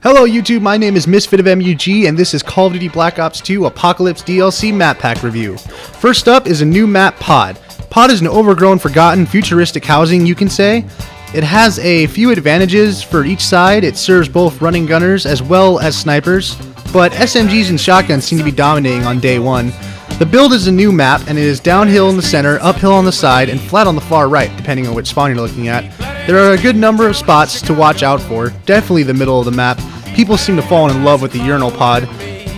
Hello YouTube, my name is MISFIT of MUG, and this is Call of Duty Black Ops 2 Apocolypse DLC map pack review. First up is a new map, Pod. Pod is an overgrown, forgotten, futuristic housing, you can say. It has a few advantages for each side. It serves both running gunners as well as snipers, but SMGs and shotguns seem to be dominating on day one. The build is a new map, and it is downhill in the center, uphill on the side, and flat on the far right, depending on which spawn you're looking at. There are a good number of spots to watch out for, definitely the middle of the map. People seem to fall in love with the urinal pod.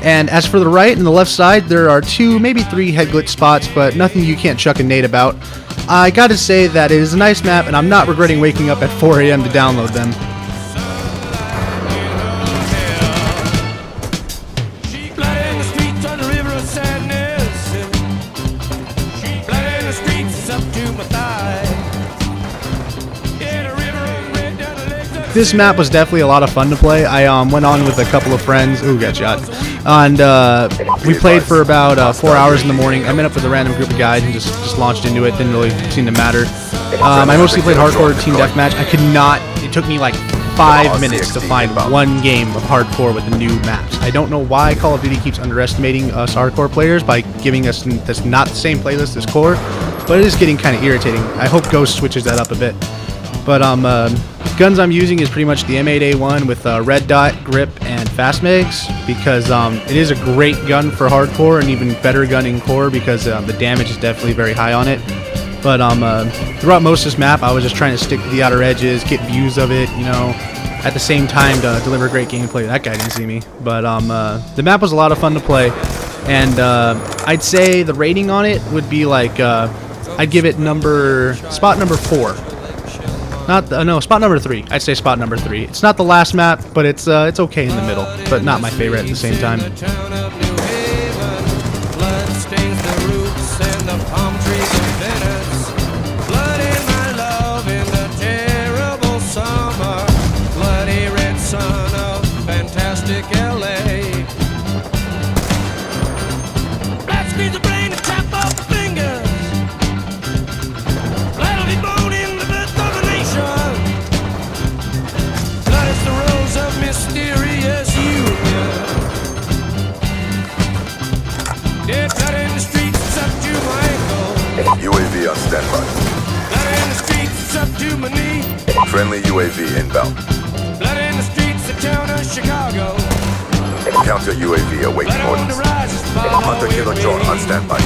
And as for the right and the left side, there are 2, maybe 3 head glitch spots, but nothing you can't chuck a nade about. I gotta say that it is a nice map, and I'm not regretting waking up at 4 AM to download them. This map was definitely a lot of fun to play. I went on with a couple of friends. Ooh, got shot. And we played for about 4 hours in the morning. I met up with a random group of guys and just launched into it. Didn't really seem to matter. I mostly played hardcore team deathmatch. I could not. It took me like 5 minutes to find one game of hardcore with the new maps. I don't know why Call of Duty keeps underestimating us hardcore players by giving us that's not the same playlist as core, but it is getting kind of irritating. I hope Ghost switches that up a bit. But guns I'm using is pretty much the M8A1 with red dot, grip, and fast mags, because it is a great gun for hardcore and even better gun in core because the damage is definitely very high on it. But throughout most of this map, I was just trying to stick to the outer edges, get views of it, you know, at the same time to deliver great gameplay. That guy didn't see me. But the map was a lot of fun to play, and I'd say the rating on it would be like, I'd give it spot number 4. No, spot number 3. I'd say spot number 3. It's not the last map, but it's okay in the middle, but not my favorite at the same time. UAV on standby. Blood in the streets, it's up to my knee. Friendly UAV inbound. Blood in the streets, the town of Chicago. Counter UAV awaiting orders. Hunter killer drone on standby.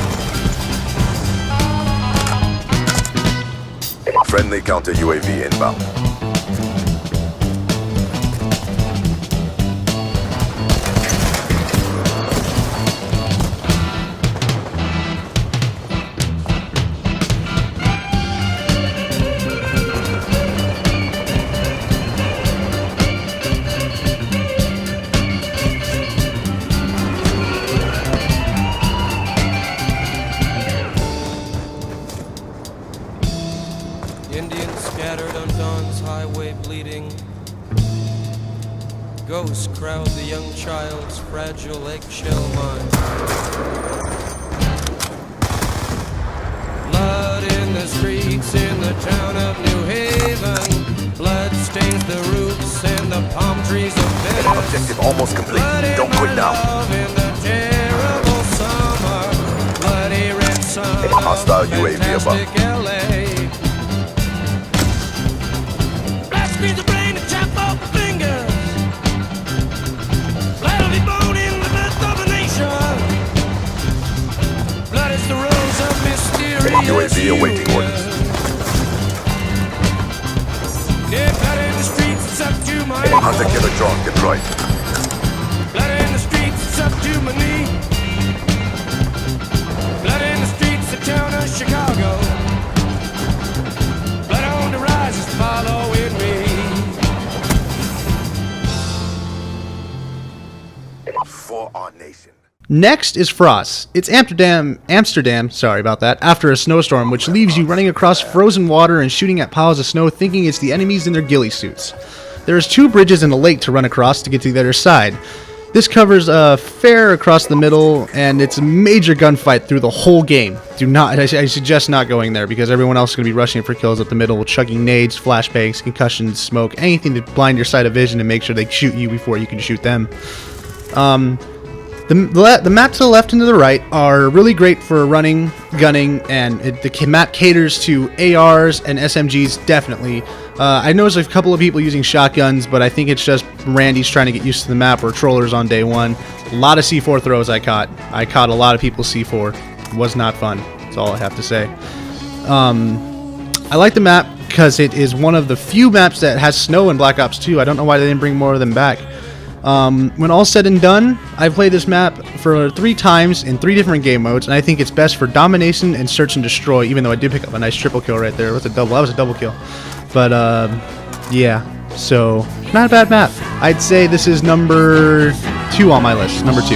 Friendly counter UAV inbound. Indians scattered on dawn's highway bleeding. Ghosts crowd the young child's fragile eggshell mind. Blood in the streets in the town of New Haven. Blood stains the roofs and the palm trees of Venice. Objective almost complete. Don't quit now. In the terrible summer, bloody red sun. Hostile UAV above. LA. The brain to chop off the fingers. Blood will be bone in the birth of a nation. Blood is the rose of mysterious UAV awaiting orders. Yeah, blood in the streets, it's up to my Hunter killer drone deployed. Blood in the streets, it's up to my knee. Blood in the streets, the town of Chicago. Blood on the rise is following me. For our nation. Next is Frost. It's Amsterdam, sorry about that, after a snowstorm, which leaves you running across frozen water and shooting at piles of snow thinking it's the enemies in their ghillie suits. There's 2 bridges and a lake to run across to get to the other side. This covers a fair across the middle, and it's a major gunfight through the whole game. I suggest not going there, because everyone else is going to be rushing for kills up the middle, chugging nades, flashbangs, concussions, smoke, anything to blind your sight of vision and make sure they shoot you before you can shoot them. The map to the left and to the right are really great for running, gunning, and the map caters to ARs and SMGs, definitely. I noticed a couple of people using shotguns, but I think it's just Randy's trying to get used to the map, or trollers on day one. A lot of C4 throws I caught. I caught a lot of people's C4. It was not fun. That's all I have to say. I like the map because it is one of the few maps that has snow in Black Ops 2. I don't know why they didn't bring more of them back. When all said and done, I've played this map for 3 times in 3 different game modes, and I think it's best for domination and search and destroy, even though I did pick up a nice triple kill right there. That was a double kill. But, yeah. So, not a bad map. I'd say this is number 2 on my list. Number 2.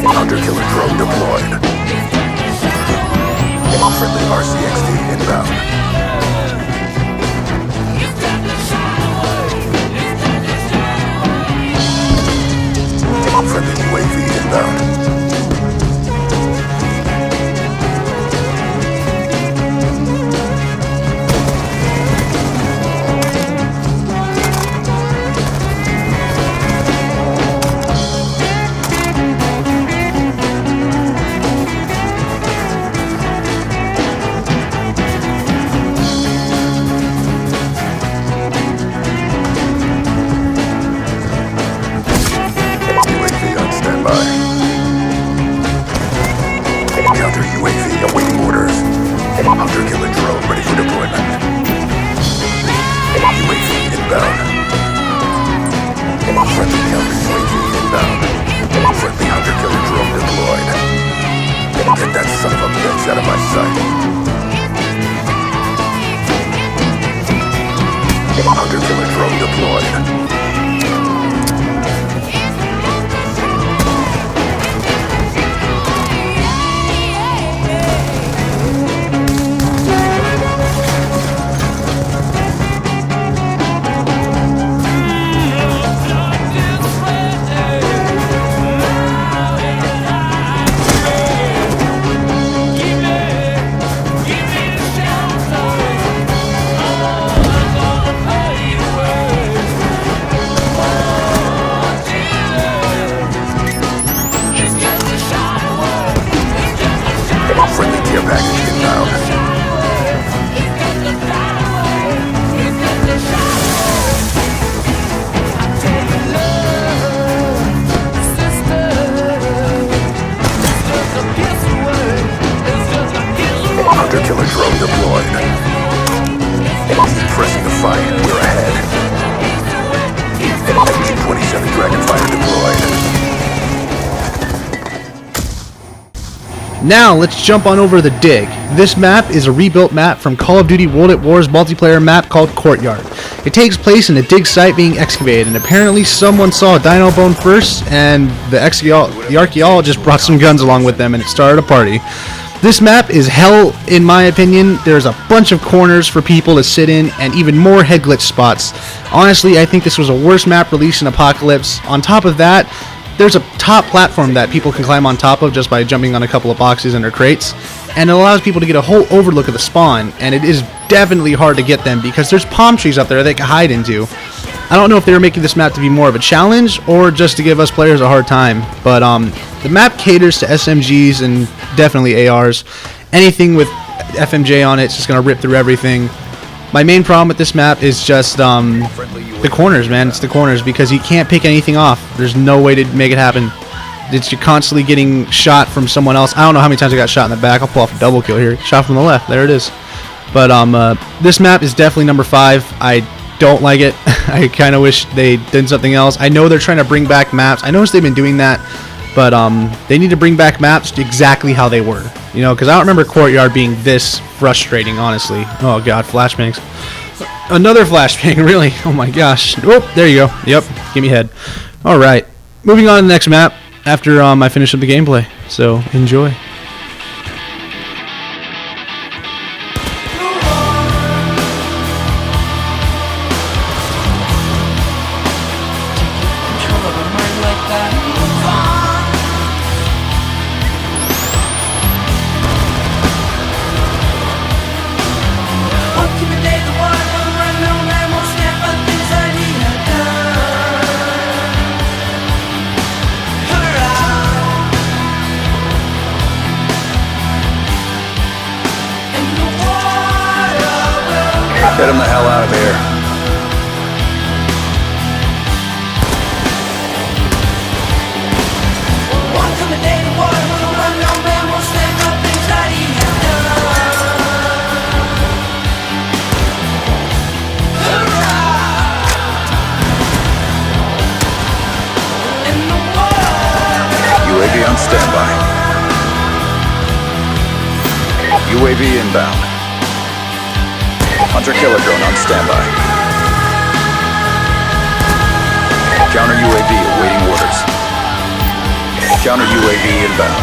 Hunter-killer drone deployed. Friendly RCXD inbound. Friendly UAV inbound. Out of my sight. Hunter-killer drone deployed. Hunter-killer drone deployed. Pressing the fight, we're ahead. MG-27 Dragonfire deployed. Now, let's jump on over to the Dig. This map is a rebuilt map from Call of Duty World at War's multiplayer map called Courtyard. It takes place in a dig site being excavated, and apparently someone saw a dino bone first, and the archaeologist brought some guns along with them, and it started a party. This map is hell, in my opinion. There's a bunch of corners for people to sit in, and even more head glitch spots. Honestly, I think this was a worse map released in Apocolypse. On top of that, there's a top platform that people can climb on top of just by jumping on a couple of boxes and their crates, and it allows people to get a whole overlook of the spawn, and it is definitely hard to get them because there's palm trees up there they can hide into. I don't know if they were making this map to be more of a challenge or just to give us players a hard time, but the map caters to SMGs and definitely ARs. Anything with FMJ on it's just going to rip through everything. My main problem with this map is just the corners, man. It's the corners, because you can't pick anything off. There's no way to make it happen. You're constantly getting shot from someone else. I don't know how many times I got shot in the back. I'll pull off a double kill here. Shot from the left. There it is. But this map is definitely number 5. I don't like it. I kind of wish they did something else. I know they're trying to bring back maps. I noticed they've been doing that, but they need to bring back maps exactly how they were. You know, because I don't remember Courtyard being this frustrating, honestly. Oh god, flashbangs. Another flashbang, really? Oh my gosh. Oh, there you go. Yep, give me head. All right, moving on to the next map after I finish up the gameplay. So enjoy. Get him the hell out of here. UAV on standby. UAV inbound. Hunter-killer drone on standby. Counter UAV awaiting orders. Counter UAV inbound.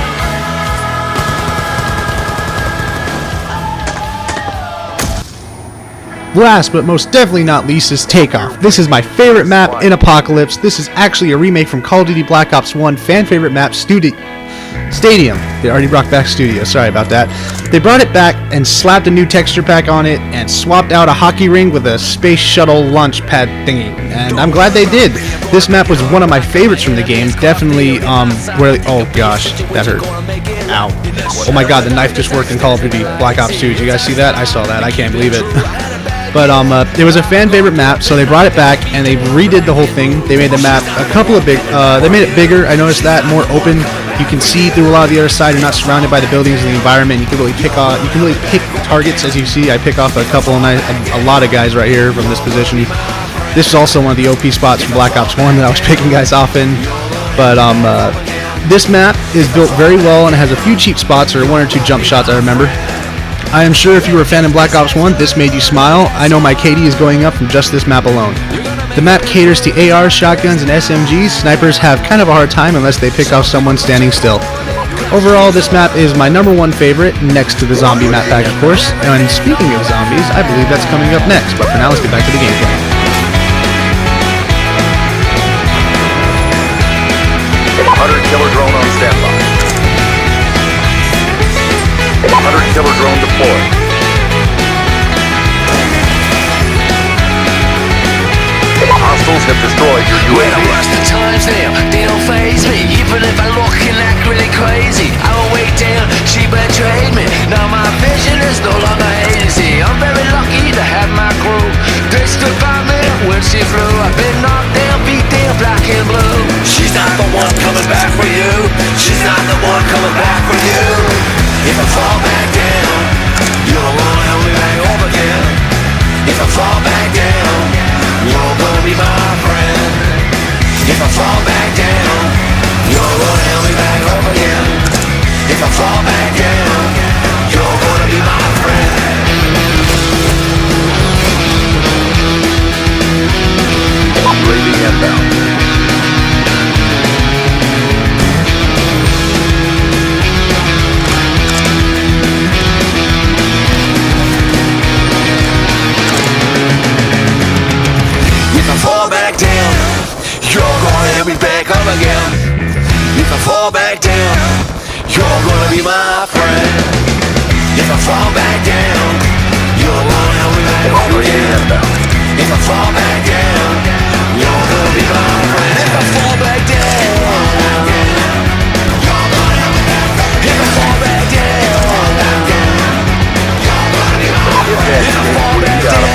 Last but most definitely not least is Takeoff. This is my favorite map in Apocolypse. This is actually a remake from Call of Duty Black Ops 1 fan favorite map Stadium. They already brought back Studio, sorry about that. They brought it back and slapped a new texture pack on it and swapped out a hockey ring with a space shuttle launch pad thingy. And I'm glad they did. This map was one of my favorites from the game. Definitely, oh gosh, that hurt. Ow. Oh my god, the knife just worked in Call of Duty Black Ops 2. Did you guys see that? I saw that. I can't believe it. But it was a fan favorite map, so they brought it back and they redid the whole thing. They made the map they made it bigger. I noticed that, more open. You can see through a lot of the other side. You're not surrounded by the buildings and the environment. You can really pick targets, as you see. I pick off a lot of guys right here from this position. This is also one of the OP spots from Black Ops 1 that I was picking guys off in. But this map is built very well and it has a few cheap spots, or 1 or 2 jump shots I remember. I am sure if you were a fan of Black Ops 1, this made you smile. I know my KD is going up from just this map alone. The map caters to ARs, shotguns, and SMGs. Snipers have kind of a hard time unless they pick off someone standing still. Overall, this map is my #1 favorite, next to the zombie map pack, of course. And speaking of zombies, I believe that's coming up next. But for now, let's get back to the gameplay. Hunter-killer drone on standby. Hunter-killer drone deployed. Hostiles have destroyed your UAV. When I rush the times now, they don't faze me. Even if I look and act really crazy, I will wait down, she betrayed me. Now my vision is no longer hazy. I'm very lucky to have my crew. They stood by me when she flew. I've been knocked down, beat down, black and blue. She's not the one coming back for you. She's not the one coming back for you. If I fall back down, you're the one help me back up again. If I fall back down, you're gonna be my friend. If I fall back down, you're gonna help me back up again. If I fall back down, you're gonna be my friend. UAV inbound. Again. If I fall back down, you're gonna be my friend. If I fall back down, you're gonna help me back up again. If I fall back down, you're gonna be my friend. If I fall back down, you're gonna help me back up again. If I fall back down, you're gonna be my friend. If I fall back down, you're gonna help me back. If I fall back down.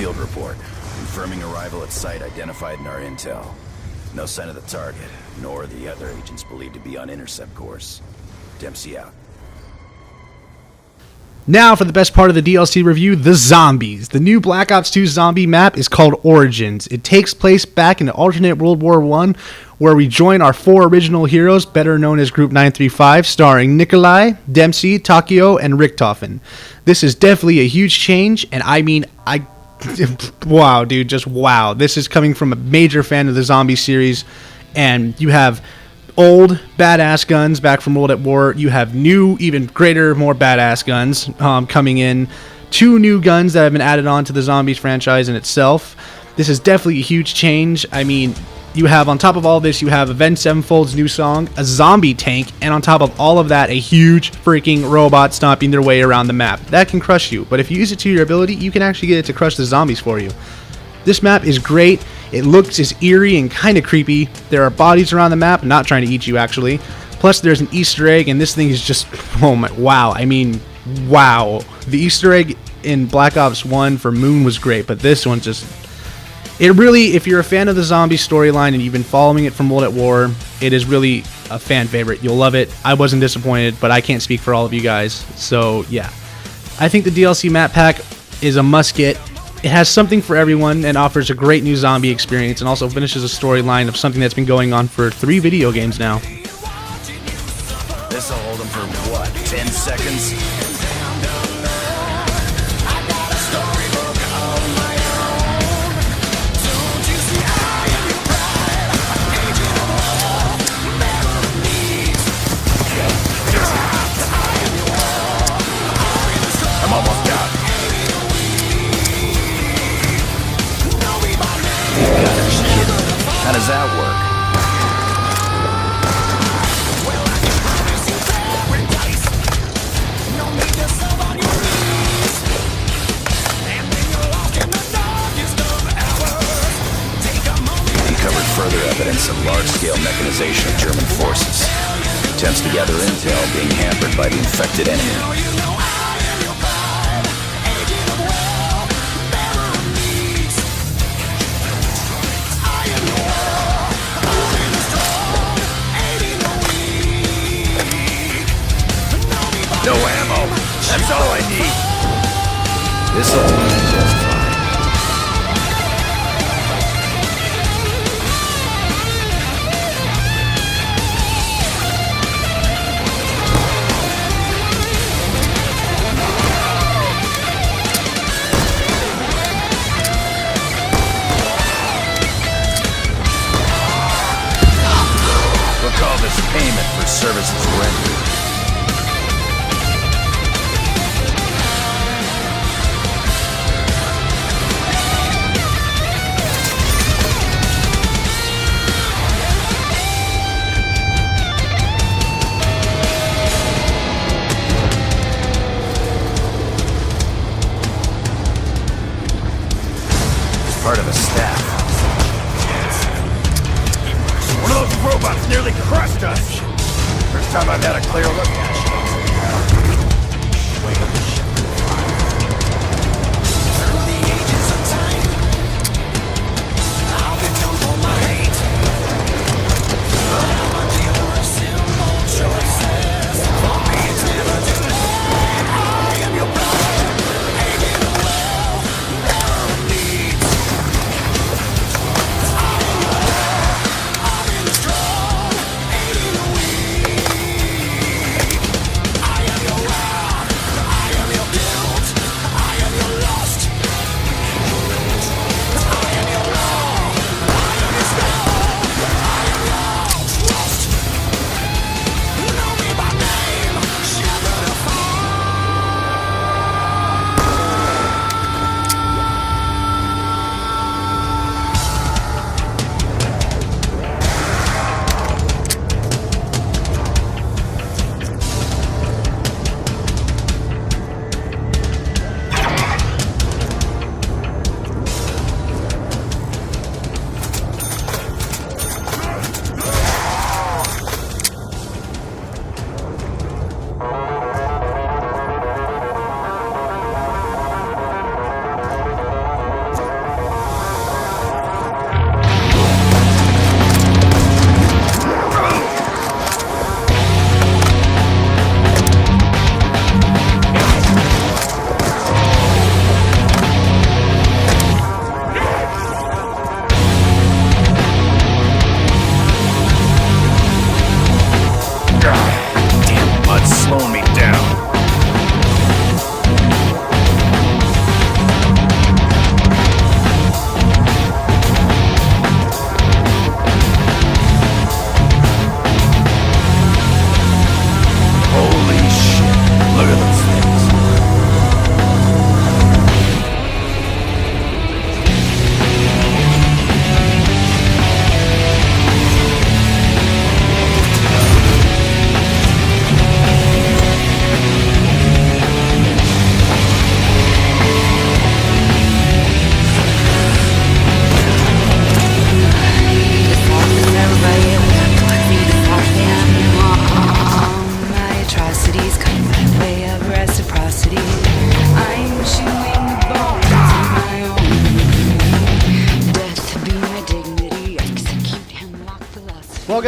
Field report. Confirming arrival at site identified in our intel. No sign of the target, nor the other agents believed to be on intercept course. Dempsey out. Now for the best part of the DLC review, the zombies. The new Black Ops 2 zombie map is called Origins. It takes place back in the alternate World War I, where we join our 4 original heroes, better known as Group 935, starring Nikolai, Dempsey, Takio, and Richtofen. This is definitely a huge change, and I mean, wow, dude, just wow. This is coming from a major fan of the zombie series, and you have old badass guns back from World at War. You have new, even greater, more badass guns coming in. 2 new guns that have been added on to the Zombies franchise in itself. This is definitely a huge change. I mean, you have, on top of all this, you have Avenged Sevenfold's new song, a zombie tank, and on top of all of that, a huge freaking robot stomping their way around the map. That can crush you, but if you use it to your ability, you can actually get it to crush the zombies for you. This map is great. It looks as eerie and kind of creepy. There are bodies around the map, not trying to eat you actually. Plus there's an Easter egg, and this thing is just, oh my, wow. I mean, wow. The Easter egg in Black Ops 1 for Moon was great, but this one just, it really, if you're a fan of the zombie storyline and you've been following it from World at War, it is really a fan favorite. You'll love it. I wasn't disappointed, but I can't speak for all of you guys. So yeah, I think the DLC map pack is a must get. It has something for everyone and offers a great new zombie experience, and also finishes a storyline of something that's been going on for 3 video games now. This'll hold them for what, 10 seconds? I'm almost done. How does that work? Uncovered further evidence of large-scale mechanization of German forces. Attempts to gather intel being hampered by the infected enemy. No ammo. That's all I need. This'll do just fine. We'll call this payment for services rendered. Part of a staff. One of those robots nearly crushed us. First time I've had a clear look at it.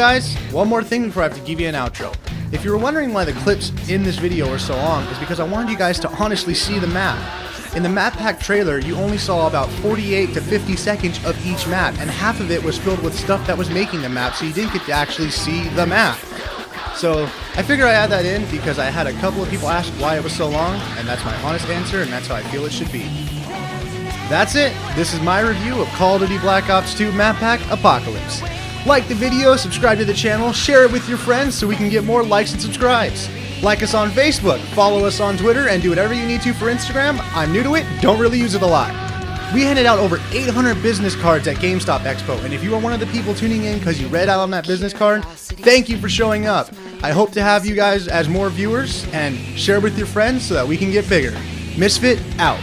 guys, one more thing before I have to give you an outro. If you were wondering why the clips in this video were so long, it's because I wanted you guys to honestly see the map. In the map pack trailer, you only saw about 48 to 50 seconds of each map, and half of it was filled with stuff that was making the map, so you didn't get to actually see the map. So I figured I'd add that in because I had a couple of people ask why it was so long, and that's my honest answer, and that's how I feel it should be. That's it. This is my review of Call of Duty Black Ops 2 map pack Apocolypse. Like the video, subscribe to the channel, share it with your friends so we can get more likes and subscribes. Like us on Facebook, follow us on Twitter, and do whatever you need to for Instagram. I'm new to it, don't really use it a lot. We handed out over 800 business cards at GameStop Expo, and if you are one of the people tuning in because you read out on that business card, thank you for showing up. I hope to have you guys as more viewers, and share with your friends so that we can get bigger. MISFIT out.